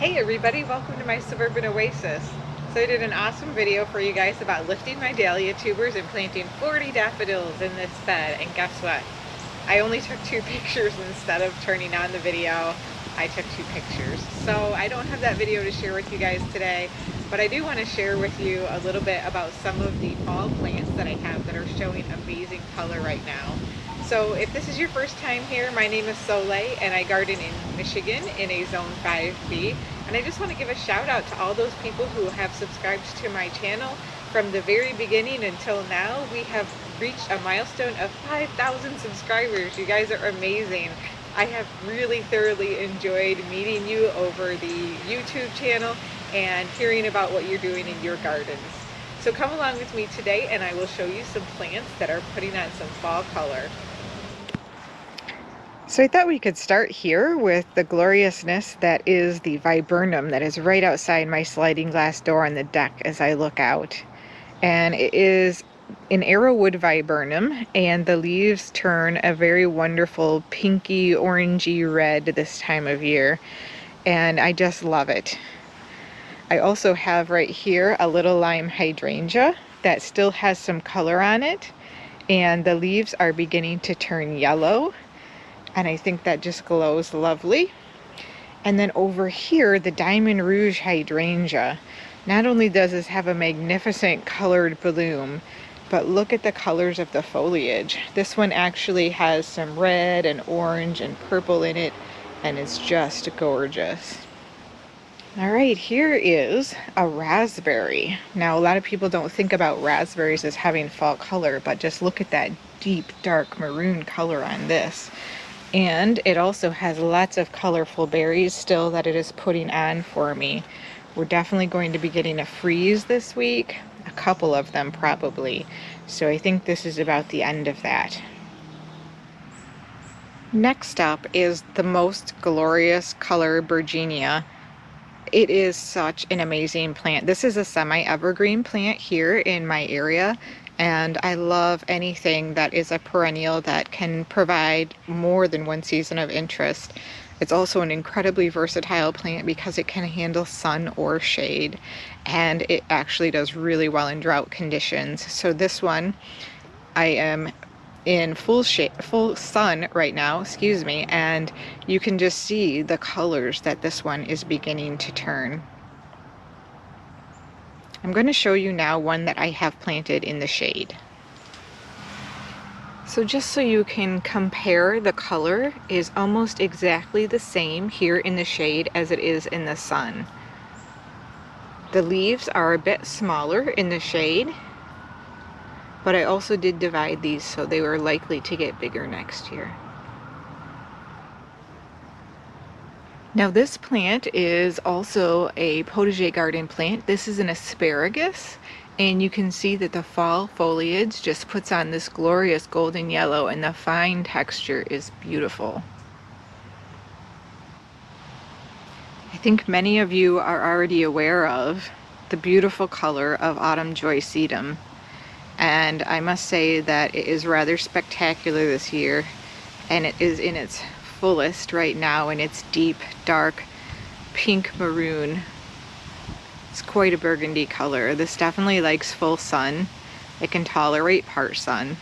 Hey everybody, welcome to my Suburban Oasis. So I did an awesome video for you guys about lifting my dahlia tubers and planting 40 daffodils in this bed, and guess what? I only took 2 pictures instead of turning on the video. I took 2 pictures. So I don't have that video to share with you guys today, but I do want to share with you a little bit about some of the fall plants that I have that are showing amazing color right now. So if this is your first time here, my name is Soleil and I garden in Michigan in a zone 5B. And I just want to give a shout out to all those people who have subscribed to my channel from the very beginning until now. We have reached a milestone of 5,000 subscribers. You guys are amazing. I have really thoroughly enjoyed meeting you over the YouTube channel and hearing about what you're doing in your gardens. So come along with me today and I will show you some plants that are putting on some fall color. So I thought we could start here with the gloriousness that is the Viburnum that is right outside my sliding glass door on the deck as I look out. And it is an arrowwood viburnum, and the leaves turn a very wonderful pinky orangey red this time of year, and I just love it. I also have right here a little lime hydrangea that still has some color on it, and the leaves are beginning to turn yellow. And I think that just glows lovely. And then over here, the Diamond Rouge Hydrangea. Not only does this have a magnificent colored bloom, but look at the colors of the foliage. This one actually has some red and orange and purple in it, and it's just gorgeous. All right, here is a raspberry. Now, a lot of people don't think about raspberries as having fall color, but just look at that deep, dark maroon color on this. And it also has lots of colorful berries still that it is putting on for me. We're definitely going to be getting a freeze this week, a couple of them probably. So I think this is about the end of that. Next up is the most glorious color Genia. It is such an amazing plant. This is a semi-evergreen plant here in my area. And I love anything that is a perennial that can provide more than one season of interest. It's also an incredibly versatile plant because it can handle sun or shade, and it actually does really well in drought conditions. So this one, I am in full sun right now, and you can just see the colors that this one is beginning to turn. I'm going to show you now one that I have planted in the shade. So just so you can compare, the color is almost exactly the same here in the shade as it is in the sun. The leaves are a bit smaller in the shade, but I also did divide these so they were likely to get bigger next year. Now this plant is also a potager garden plant. This is an asparagus, and you can see that the fall foliage just puts on this glorious golden yellow, and the fine texture is beautiful. I think many of you are already aware of the beautiful color of autumn Joy Sedum, and I must say that it is rather spectacular this year, and it is in its fullest right now in its deep dark pink maroon. It's quite a burgundy color. This definitely likes full sun. It can tolerate part sun.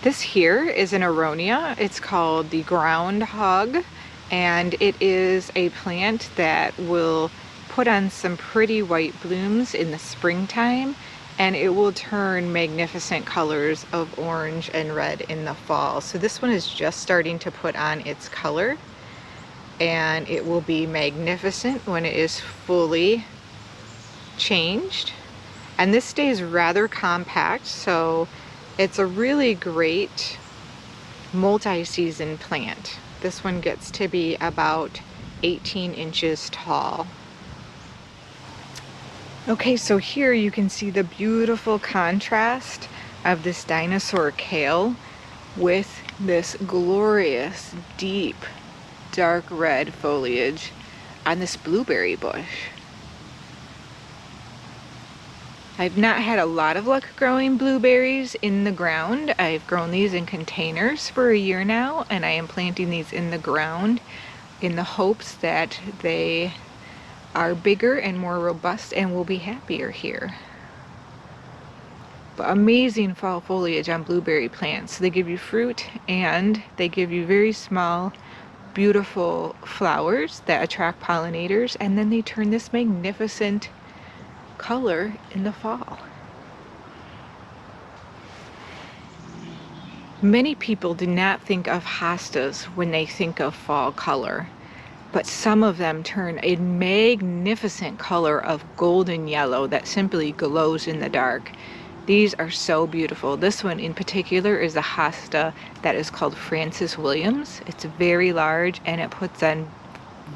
This here is an aronia. It's called the Ground Hog, and it is a plant that will put on some pretty white blooms in the springtime, and it will turn magnificent colors of orange and red in the fall. So this one is just starting to put on its color, and it will be magnificent when it is fully changed. And this stays rather compact, so it's a really great multi-season plant. This one gets to be about 18 inches tall. Okay, so here you can see the beautiful contrast of this dinosaur kale with this glorious, deep, dark red foliage on this blueberry bush. I've not had a lot of luck growing blueberries in the ground. I've grown these in containers for a year now, and I am planting these in the ground. in the hopes that they are bigger and more robust and will be happier here. But amazing fall foliage on blueberry plants. They give you fruit and they give you very small, beautiful flowers that attract pollinators, and then they turn this magnificent color in the fall. Many people do not think of hostas when they think of fall color, but some of them turn a magnificent color of golden yellow that simply glows in the dark. These are so beautiful. This one in particular is a hosta that is called Francis Williams. It's very large and it puts on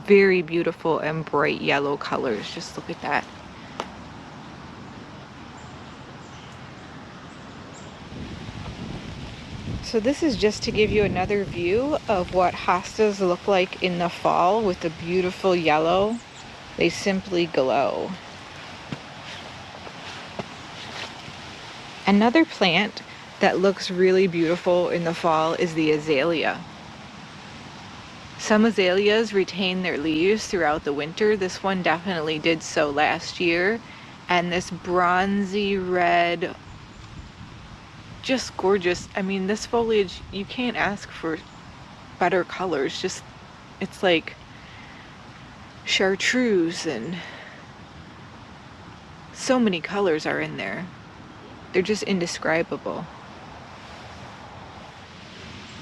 very beautiful and bright yellow colors. Just look at that. So this is just to give you another view of what hostas look like in the fall with the beautiful yellow. They simply glow. Another plant that looks really beautiful in the fall is the azalea. Some azaleas retain their leaves throughout the winter. This one definitely did so last year. And this bronzy red, just gorgeous. I mean, this foliage, you can't ask for better colors. Just, it's like chartreuse and so many colors are in there. They're just indescribable.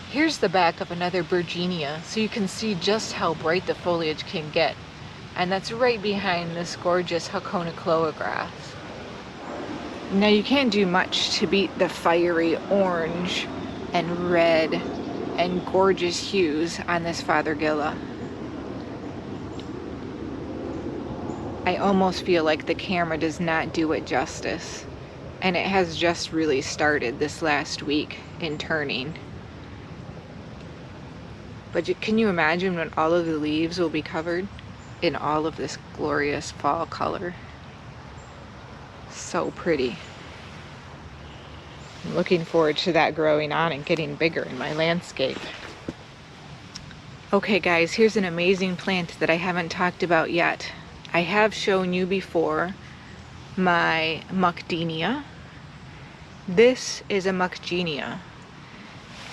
Here's the back of another Viburnum, so you can see just how bright the foliage can get. And that's right behind this gorgeous Hakona clover grass. Now you can't do much to beat the fiery orange and red and gorgeous hues on this Fothergilla. I almost feel like the camera does not do it justice. And it has just really started this last week in turning. But can you imagine when all of the leaves will be covered in all of this glorious fall color? So pretty. I'm looking forward to that growing on and getting bigger in my landscape. Okay guys, here's an amazing plant that I haven't talked about yet. I have shown you before my Muck Genia. This is a Muck Genia.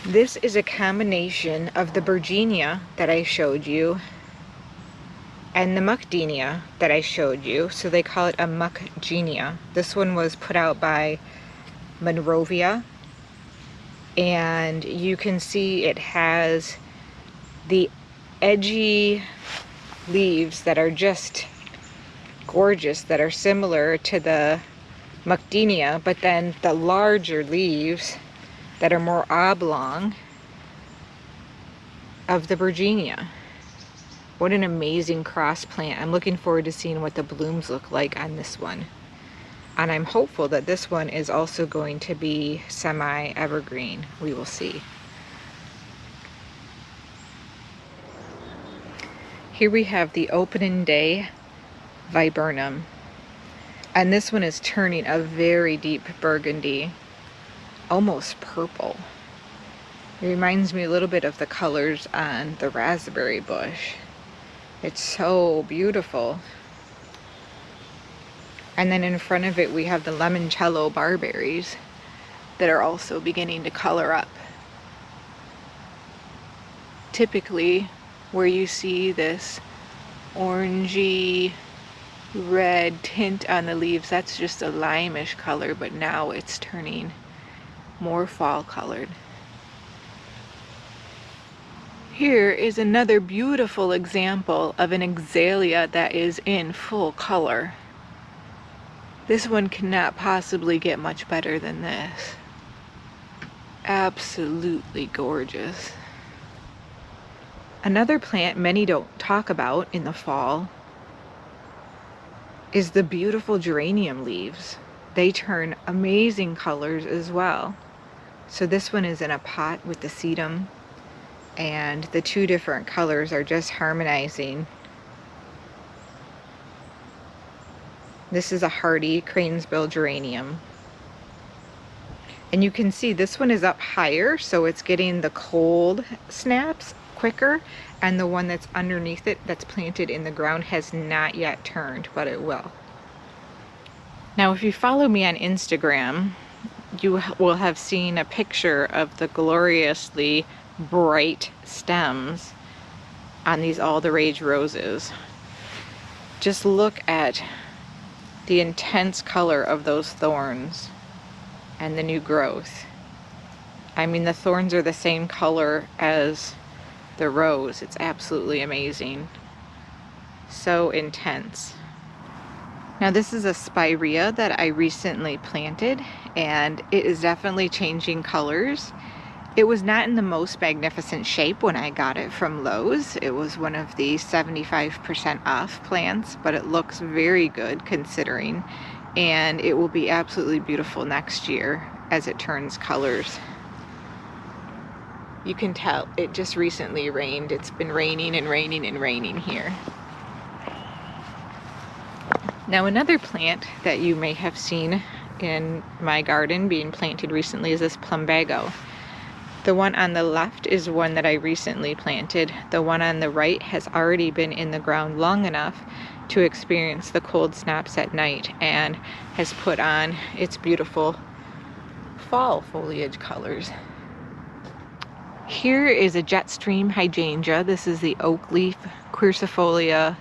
This is a combination of the Virginia that I showed you and the Muck Genia that I showed you, so they call it a Muck Genia. This one was put out by Monrovia, and you can see it has the edgy leaves that are just gorgeous, that are similar to the Muck Genia, but then the larger leaves that are more oblong of the Virginia. What an amazing cross plant. I'm looking forward to seeing what the blooms look like on this one. And I'm hopeful that this one is also going to be semi-evergreen. We will see. Here we have the opening day Viburnum. And this one is turning a very deep burgundy, almost purple. It reminds me a little bit of the colors on the raspberry bush. It's so beautiful. And then in front of it we have the Limoncello Barberries that are also beginning to color up. Typically, where you see this orangey red tint on the leaves, that's just a limeish color, but now it's turning more fall colored. Here is another beautiful example of an azalea that is in full color. This one cannot possibly get much better than this. Absolutely gorgeous. Another plant many don't talk about in the fall is the beautiful geranium leaves. They turn amazing colors as well. So this one is in a pot with the sedum, and the two different colors are just harmonizing. This is a Hearty cranesbill geranium. And you can see this one is up higher, so it's getting the cold snaps quicker, and the one that's underneath it that's planted in the ground has not yet turned, but it will. Now, if you follow me on Instagram, you will have seen a picture of the gloriously bright stems on these all the rage roses. Just look at the intense color of those thorns and the new growth. I mean, the thorns are the same color as the rose. It's absolutely amazing. So intense. Now, this is a spirea that I recently planted, and it is definitely changing colors. It was not in the most magnificent shape when I got it from Lowe's. It was one of the 75% off plants, but it looks very good considering, and it will be absolutely beautiful next year as it turns colors. You can tell it just recently rained. It's been raining and raining and raining here. Now, another plant that you may have seen in my garden being planted recently is this Plumbago. The one on the left is one that I recently planted. The one on the right has already been in the ground long enough to experience the cold snaps at night and has put on its beautiful fall foliage colors. Here is a jet stream hydrangea. This is the oak leaf quercifolia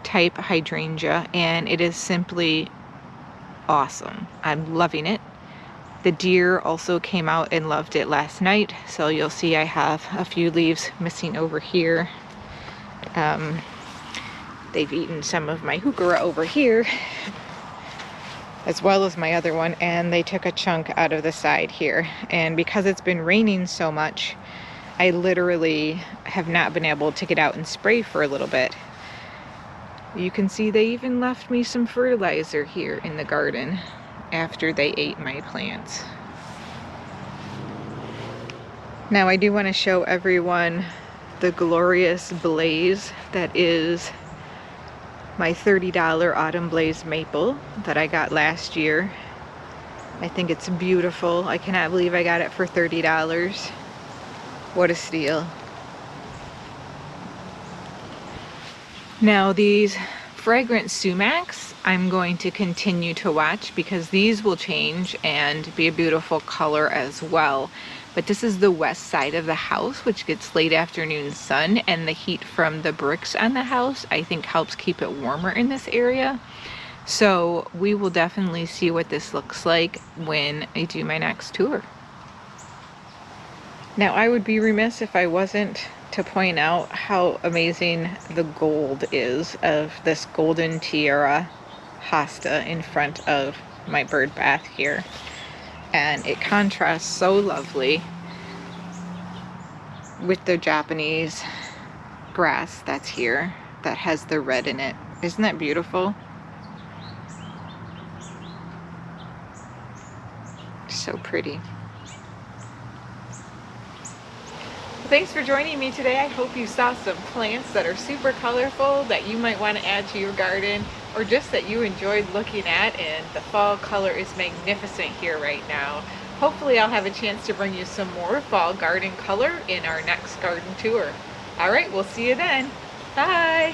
type hydrangea, and it is simply awesome. I'm loving it. The deer also came out and loved it last night, so you'll see I have a few leaves missing over here. They've eaten some of my heuchera over here, as well as my other one, and they took a chunk out of the side here. And because it's been raining so much, I literally have not been able to get out and spray for a little bit. You can see they even left me some fertilizer here in the garden after they ate my plants. Now, I do want to show everyone the glorious blaze that is my $30 Autumn Blaze maple that I got last year. I think it's beautiful. I cannot believe I got it for $30. What a steal. Now, these fragrant sumacs I'm going to continue to watch because these will change and be a beautiful color as well. But this is the west side of the house, which gets late afternoon sun, and the heat from the bricks on the house I think helps keep it warmer in this area. So we will definitely see what this looks like when I do my next tour. Now, I would be remiss if I wasn't to point out how amazing the gold is of this golden tiara hosta in front of my bird bath here. And it contrasts so lovely with the Japanese grass that's here that has the red in it. Isn't that beautiful? So pretty. Thanks for joining me today. I hope you saw some plants that are super colorful that you might want to add to your garden, or just that you enjoyed looking at, and the fall color is magnificent here right now. Hopefully I'll have a chance to bring you some more fall garden color in our next garden tour. All right, we'll see you then. Bye.